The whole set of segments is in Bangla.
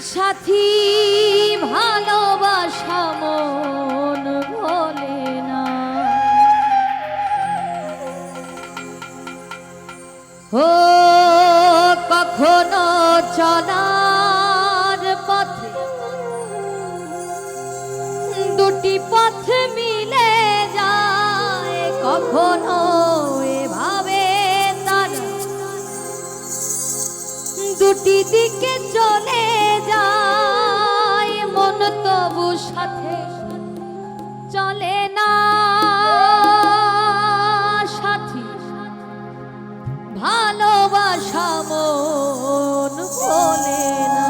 সাথী ভালোবাসা মন ভোলে না, ও কখনো চলার পথে দুটি পথ মিলে যায়, কখনো এভাবে তারা দুটি দিকে চলে যায়, মন তবু সাথে চলে না। সাথী ভালোবাসা মন ভোলে না।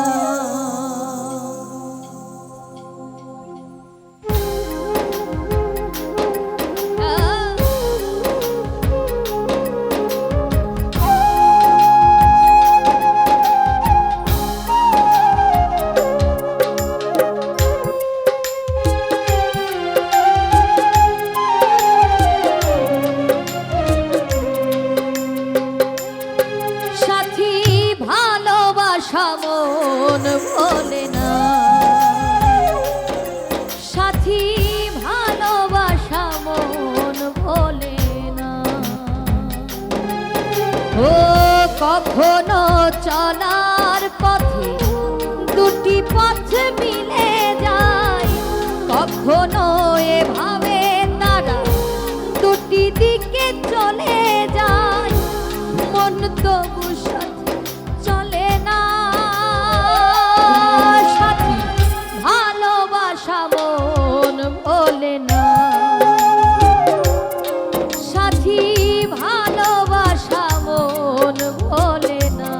মন ভোলে না, সাথী ভালোবাসা মন ভোলে না, ও কখনো চলার পথে দুটি পথ মিলে যায়, কখনো এভাবে তারা দুটি দিকে চলে যায়, মন তবু সাথে চলে না। সাথী ভালোবাসা মন ভোলে না, সাথী ভালোবাসা মন ভোলে না।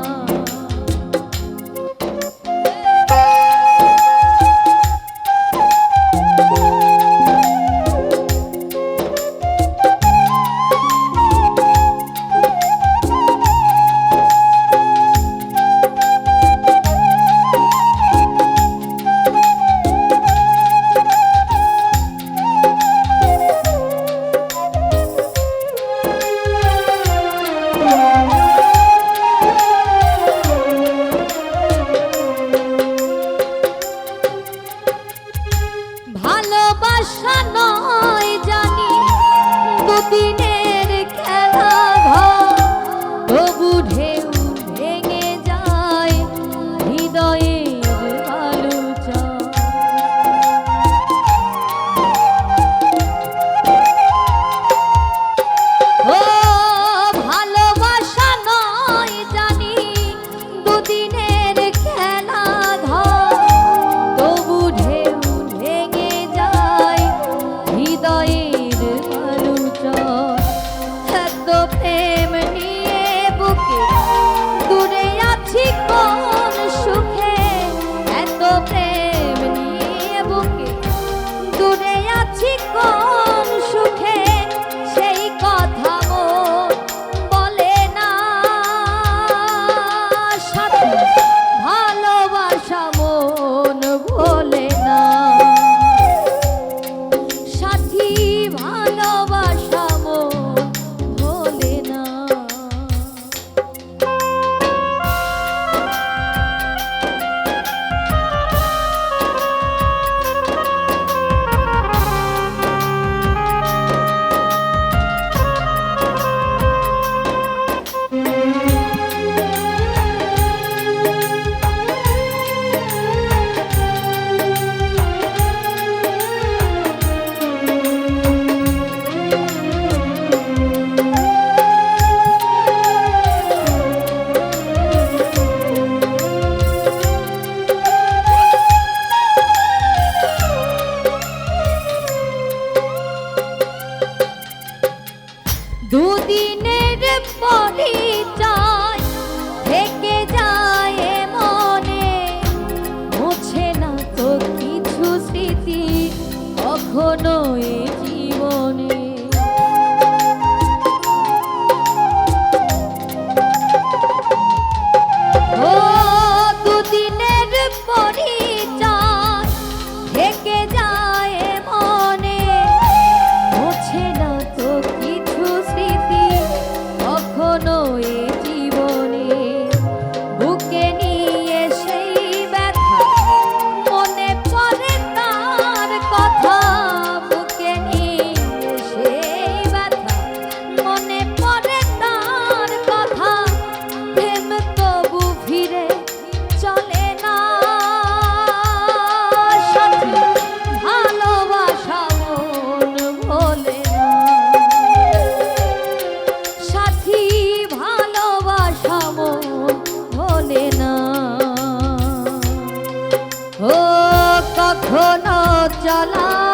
চলা